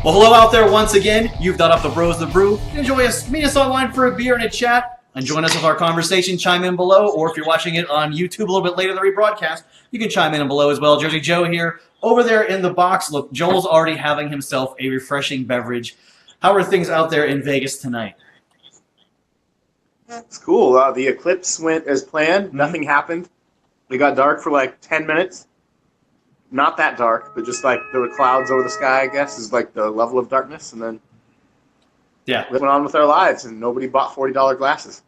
Well, hello out there once again. You've done up the Bros the Brew. Enjoy us. Meet us online for a beer and a chat. And join us with our conversation. Chime in below. Or if you're watching it on YouTube a little bit later, the rebroadcast, you can chime in below as well. Jersey Joe here. Over there in the box, look, Joel's already having himself a refreshing beverage. How are things out there in Vegas tonight? It's cool. The eclipse went as planned. Mm-hmm. Nothing happened. It got dark for like 10 minutes. Not that dark, but just like there were clouds over the sky, I guess, is like the level of darkness. And then we went on with our lives, and nobody bought $40 glasses.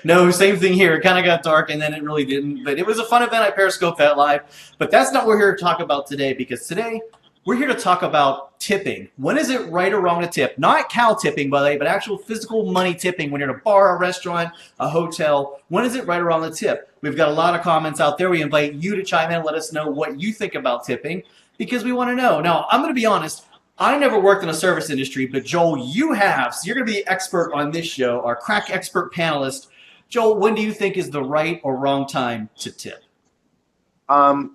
No, same thing here. It kind of got dark, and then it really didn't. But it was a fun event. I periscoped that live. But that's not what we're here to talk about today, because today we're here to talk about tipping. When is it right or wrong to tip? Not cow tipping, by the way, but actual physical money tipping when you're in a bar, a restaurant, a hotel. When is it right or wrong to tip? We've got a lot of comments out there. We invite you to chime in and let us know what you think about tipping, because we want to know. Now, I'm going to be honest. I never worked in a service industry, but Joel, you have. So you're going to be the expert on this show, our crack expert panelist. Joel, when do you think is the right or wrong time to tip?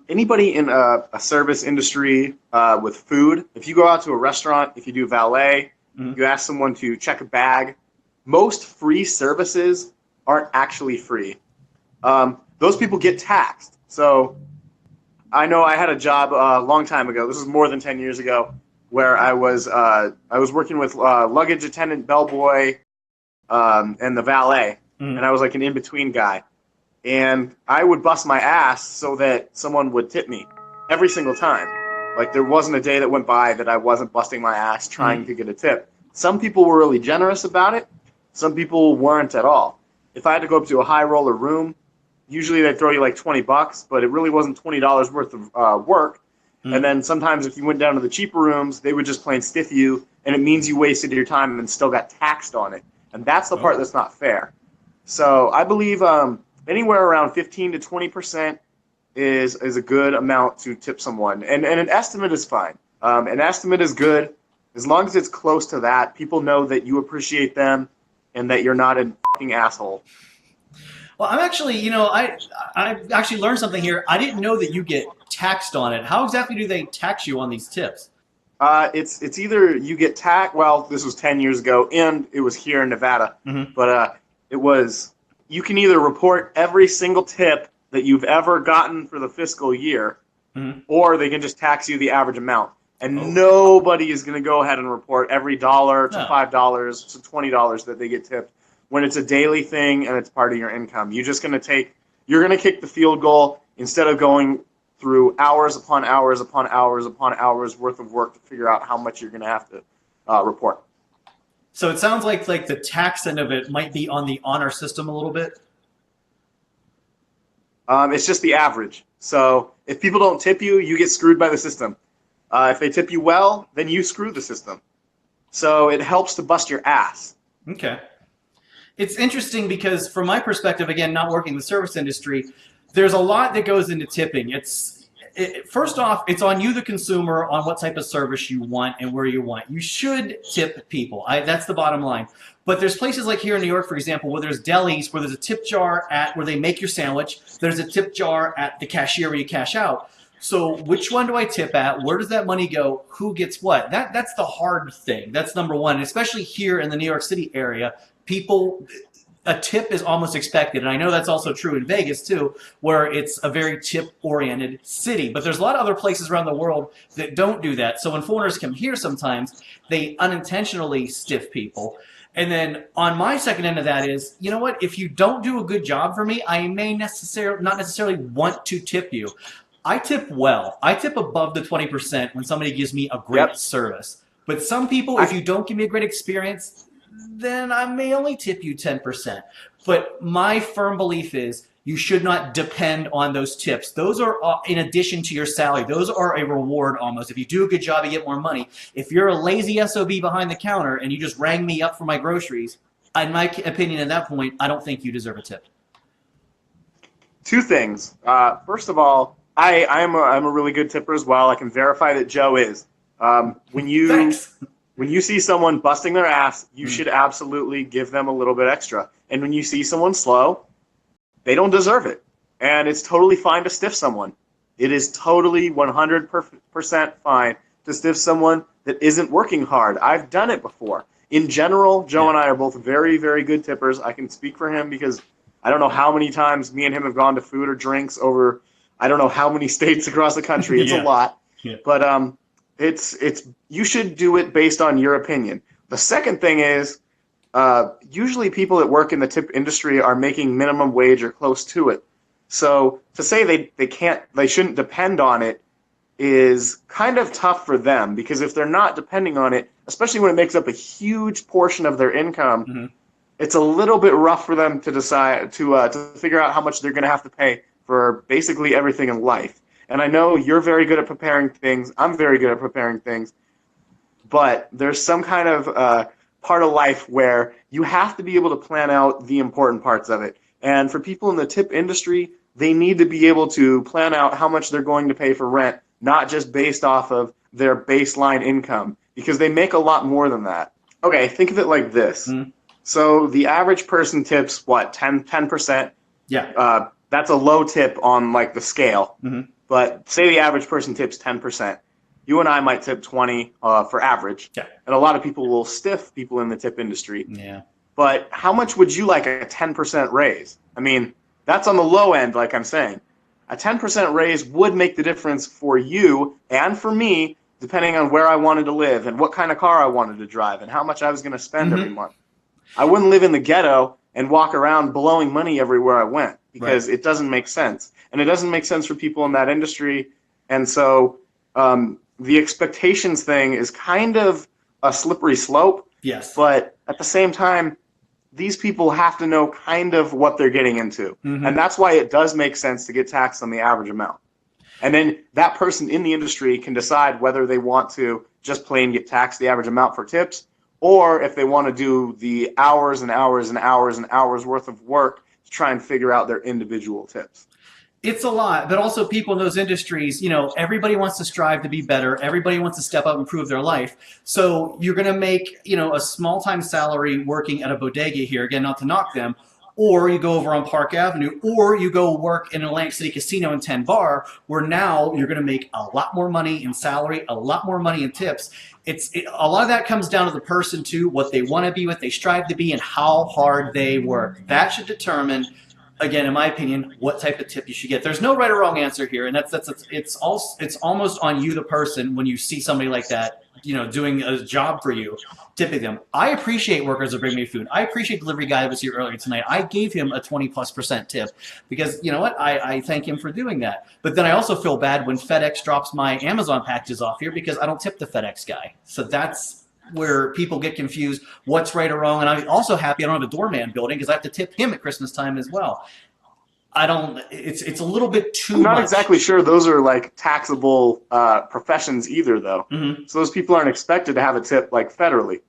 Anybody in a service industry with food, if you go out to a restaurant, if you do valet, you ask someone to check a bag, most free services aren't actually free. Those people get taxed. So I know I had a job a long time ago. This was more than 10 years ago, where I was working with luggage attendant, bellboy, and the valet, and I was like an in-between guy. And I would bust my ass so that someone would tip me every single time. Like, there wasn't a day that went by that I wasn't busting my ass trying to get a tip. Some people were really generous about it. Some people weren't at all. If I had to go up to a high roller room, usually they'd throw you like $20, but it really wasn't $20 worth of work. And then sometimes if you went down to the cheaper rooms, they would just plain stiff you, and it means you wasted your time and still got taxed on it. And that's the part that's not fair. So I believe anywhere around 15 to 20% is a good amount to tip someone. And an estimate is fine. An estimate is good. As long as it's close to that, people know that you appreciate them and that you're not a fucking asshole. Well, I'm actually, I actually learned something here. I didn't know that you get taxed on it. How exactly do they tax you on these tips? It's either you get taxed. Well, this was 10 years ago, and it was here in Nevada. But it was, you can either report every single tip that you've ever gotten for the fiscal year, or they can just tax you the average amount. And nobody is going to go ahead and report every $1 to $5 to $20 that they get tipped when it's a daily thing and it's part of your income. You're just going to you're going to kick the field goal instead of going through hours upon hours upon hours upon hours worth of work to figure out how much you're going to have to report. So it sounds like the tax end of it might be on the honor system a little bit. It's just the average. So if people don't tip you, you get screwed by the system. If they tip you well, then you screw the system. So it helps to bust your ass. Okay. It's interesting because from my perspective, again, not working in the service industry, there's a lot that goes into tipping. First off, it's on you, the consumer, on what type of service you want and where you want. You should tip people. That's the bottom line. But there's places like here in New York, for example, where there's delis, where there's a tip jar where they make your sandwich. There's a tip jar at the cashier where you cash out. So which one do I tip at? Where does that money go? Who gets what? That's the hard thing. That's number one. And especially here in the New York City area, a tip is almost expected. And I know that's also true in Vegas too, where it's a very tip-oriented city. But there's a lot of other places around the world that don't do that. So when foreigners come here sometimes, they unintentionally stiff people. And then on my second end of that is, you know what? If you don't do a good job for me, I may not necessarily want to tip you. I tip well. I tip above the 20% when somebody gives me a great service. But some people, if you don't give me a great experience, then I may only tip you 10%. But my firm belief is you should not depend on those tips. Those are in addition to your salary. Those are a reward almost. If you do a good job, you get more money. If you're a lazy SOB behind the counter and you just rang me up for my groceries, in my opinion at that point, I don't think you deserve a tip. Two things. First of all, I'm a really good tipper as well. I can verify that Joe is. When you see someone busting their ass, you should absolutely give them a little bit extra. And when you see someone slow, they don't deserve it. And it's totally fine to stiff someone. It is totally 100% fine to stiff someone that isn't working hard. I've done it before. In general, Joe and I are both very, very good tippers. I can speak for him because I don't know how many times me and him have gone to food or drinks over I don't know how many states across the country. It's a lot. Yeah. But it's you should do it based on your opinion. The second thing is usually people that work in the tip industry are making minimum wage or close to it. So to say they shouldn't depend on it is kind of tough for them, because if they're not depending on it, especially when it makes up a huge portion of their income, it's a little bit rough for them to decide to figure out how much they're going to have to pay for basically everything in life. And I know you're very good at preparing things. I'm very good at preparing things. But there's some kind of part of life where you have to be able to plan out the important parts of it. And for people in the tip industry, they need to be able to plan out how much they're going to pay for rent, not just based off of their baseline income, because they make a lot more than that. Okay, think of it like this. So the average person tips, what, 10%? Yeah. That's a low tip on like the scale. But say the average person tips 10%. You and I might tip 20 for average. Yeah. And a lot of people will stiff people in the tip industry. Yeah. But how much would you like a 10% raise? I mean, that's on the low end, like I'm saying. A 10% raise would make the difference for you and for me, depending on where I wanted to live and what kind of car I wanted to drive and how much I was going to spend every month. I wouldn't live in the ghetto and walk around blowing money everywhere I went, because it doesn't make sense. And it doesn't make sense for people in that industry. And so the expectations thing is kind of a slippery slope. Yes. But at the same time, these people have to know kind of what they're getting into. And that's why it does make sense to get taxed on the average amount. And then that person in the industry can decide whether they want to just plain get taxed the average amount for tips, or if they want to do the hours and hours and hours and hours worth of work to try and figure out their individual tips. It's a lot, but also people in those industries, you know, everybody wants to strive to be better. Everybody wants to step up and improve their life. So you're going to make, you know, a small-time salary working at a bodega here, again, not to knock them, or you go over on Park Avenue, or you go work in an Atlantic City casino and 10 bar, where now you're going to make a lot more money in salary, a lot more money in tips. A lot of that comes down to the person, too, what they want to be, what they strive to be, and how hard they work. That should determine, again, in my opinion, what type of tip you should get. There's no right or wrong answer here, and it's almost on you, the person, when you see somebody like that, you know, doing a job for you, tipping them. I appreciate workers that bring me food. I appreciate delivery guy that was here earlier tonight. I gave him a 20+% tip because, you know what, I thank him for doing that. But then I also feel bad when FedEx drops my Amazon packages off here because I don't tip the FedEx guy. So that's where people get confused what's right or wrong. And I'm also happy I don't have a doorman building because I have to tip him at Christmas time as well. It's a little bit too much. I'm not exactly sure those are like taxable professions either, though. So those people aren't expected to have a tip like federally.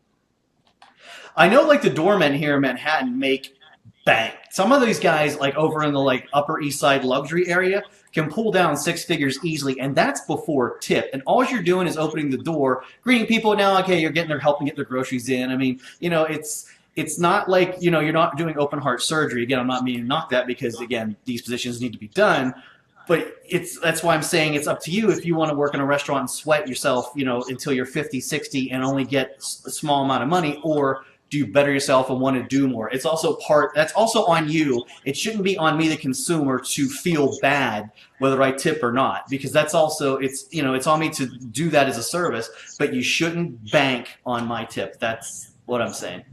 I know like the doormen here in Manhattan make bank. Some of these guys like over in the like Upper East Side luxury area can pull down 6 figures easily, and that's before tip. And all you're doing is opening the door, greeting people now, okay, you're getting their help and get their groceries in. I mean, you know, it's not like, you know, you're not doing open heart surgery. Again, I'm not meaning to knock that because, again, these positions need to be done. But that's why I'm saying it's up to you if you want to work in a restaurant and sweat yourself, you know, until you're 50, 60 and only get a small amount of money, or do you better yourself and want to do more? It's also that's also on you. It shouldn't be on me, the consumer, to feel bad whether I tip or not, because that's also, it's on me to do that as a service, but you shouldn't bank on my tip. That's what I'm saying.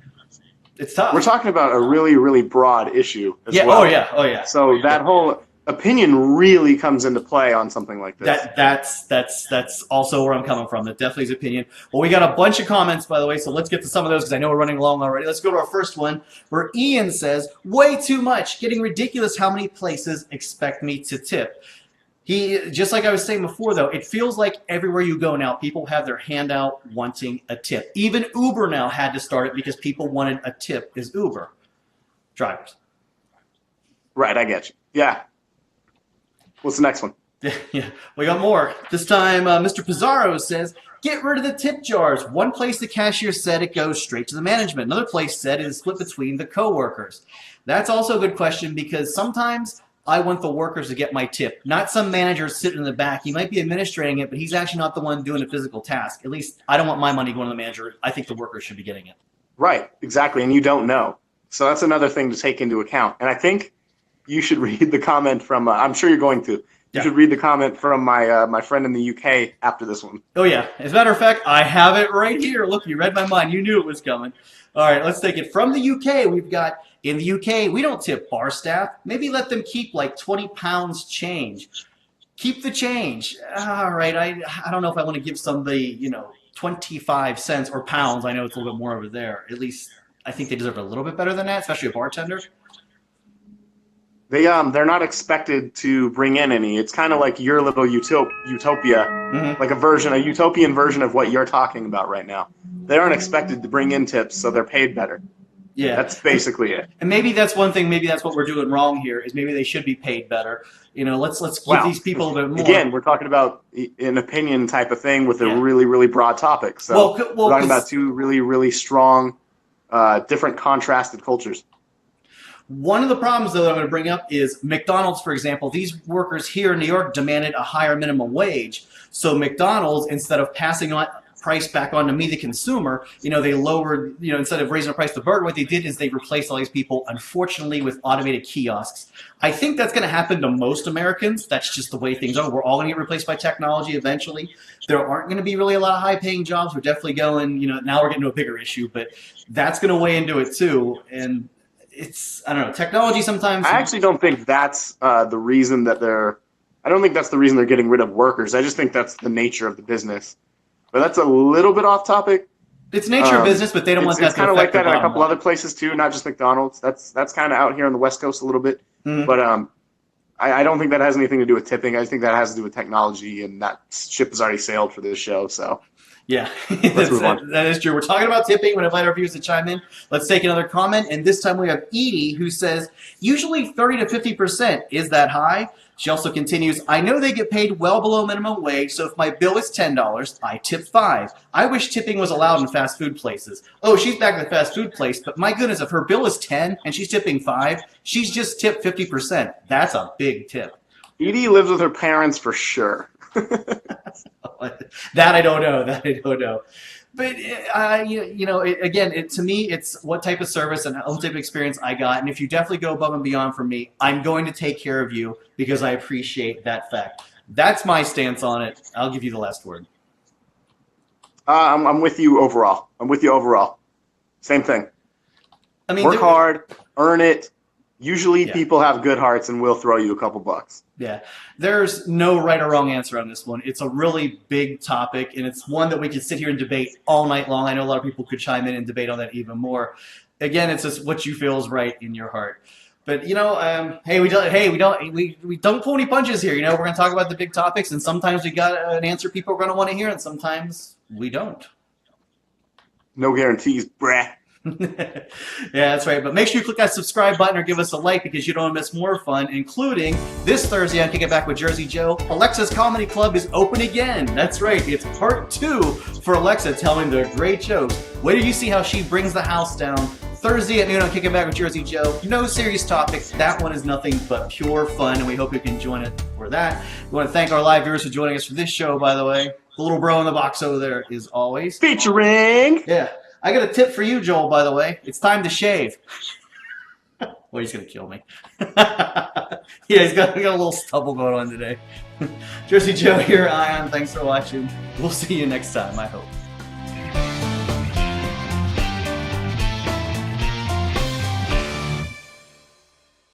It's tough. We're talking about a really, really broad issue as well. Oh yeah. So that whole opinion really comes into play on something like this. That's also where I'm coming from. That definitely is opinion. Well, we got a bunch of comments, by the way, so let's get to some of those because I know we're running along already. Let's go to our first one where Ian says, way too much. Getting ridiculous how many places expect me to tip. Just like I was saying before, though, it feels like everywhere you go now, people have their hand out wanting a tip. Even Uber now had to start it because people wanted a tip as Uber drivers. Right, I get you. Yeah. What's the next one? Yeah, we got more. This time, Mr. Pizarro says, get rid of the tip jars. One place the cashier said it goes straight to the management. Another place said it is split between the coworkers. That's also a good question because sometimes I want the workers to get my tip, not some manager sitting in the back. He might be administrating it, but he's actually not the one doing the physical task. At least I don't want my money going to the manager. I think the workers should be getting it. Right, exactly, and you don't know. So that's another thing to take into account. And I think you should read the comment from, I'm sure you're going to. You should read the comment from my friend in the UK after this one. Oh, yeah. As a matter of fact, I have it right here. Look, you read my mind. You knew it was coming. All right, let's take it. From the UK, we've got, in the UK, we don't tip bar staff. Maybe let them keep like 20 pounds change. Keep the change. All right, I don't know if I want to give somebody, 25 cents or pounds. I know it's a little bit more over there. At least I think they deserve a little bit better than that, especially a bartender. They're not expected to bring in any. It's kind of like your little utopia, like a utopian version of what you're talking about right now. They aren't expected to bring in tips, so they're paid better. Yeah, that's basically it. And maybe that's one thing. Maybe that's what we're doing wrong here. Is maybe they should be paid better. Let's give these people a bit more. Again, we're talking about an opinion type of thing with a really, really broad topic. So we're talking about two really, really strong, different contrasted cultures. One of the problems, though, that I'm going to bring up is McDonald's, for example. These workers here in New York demanded a higher minimum wage. So McDonald's, instead of passing on price back on to me, the consumer, they lowered, instead of raising the price of the burger, what they did is they replaced all these people, unfortunately, with automated kiosks. I think that's going to happen to most Americans. That's just the way things are. We're all going to get replaced by technology eventually. There aren't going to be really a lot of high-paying jobs. We're definitely going, now we're getting to a bigger issue, but that's going to weigh into it too. And I don't know, technology sometimes. I actually don't think that's the reason that I don't think that's the reason they're getting rid of workers. I just think that's the nature of the business. But that's a little bit off topic. It's nature of business, but they don't want that to affect It's kind of like that in a couple line. other places too, not just McDonald's. That's kind of out here on the West Coast a little bit. But I don't think that has anything to do with tipping. I think that has to do with technology, and that ship has already sailed for this show. So. Yeah, let's move on. That is true. We're talking about tipping. We're going to invite our viewers to chime in. Let's take another comment. And this time we have Edie, who says, usually 30 to 50%. Is that high? She also continues, I know they get paid well below minimum wage, so if my bill is $10, I tip $5. I wish tipping was allowed in fast food places. Oh, she's back at the fast food place, but my goodness, if her bill is $10 and she's tipping $5, she's just tipped 50%. That's a big tip. Edie lives with her parents for sure. That I don't know. But again, to me, it's what type of service and what type of experience I got. And if you definitely go above and beyond for me, I'm going to take care of you because I appreciate that fact. That's my stance on it. I'll give you the last word. I'm with you overall. Same thing. I mean, work hard, earn it. Usually people have good hearts and will throw you a couple bucks. Yeah. There's no right or wrong answer on this one. It's a really big topic, and it's one that we could sit here and debate all night long. I know a lot of people could chime in and debate on that even more. Again, it's just what you feel is right in your heart. But, hey, we don't pull any punches here. We're going to talk about the big topics, and sometimes we got an answer people are going to want to hear, and sometimes we don't. No guarantees, brah. Yeah, that's right. But make sure you click that subscribe button or give us a like because you don't want to miss more fun, including this Thursday on Kick It Back with Jersey Joe. Alexa's Comedy Club is open again. That's right. It's part 2 for Alexa telling their great jokes. Wait till you see how she brings the house down. Thursday at noon on Kick It Back with Jersey Joe. No serious topics. That one is nothing but pure fun, and we hope you can join it for that. We want to thank our live viewers for joining us for this show, by the way. The little bro in the box over there is always. Featuring. Yeah. I got a tip for you, Joel, by the way. It's time to shave. Well, he's going to kill me. Yeah, he's got a little stubble going on today. Jersey Joe here, Ion. Thanks for watching. We'll see you next time, I hope.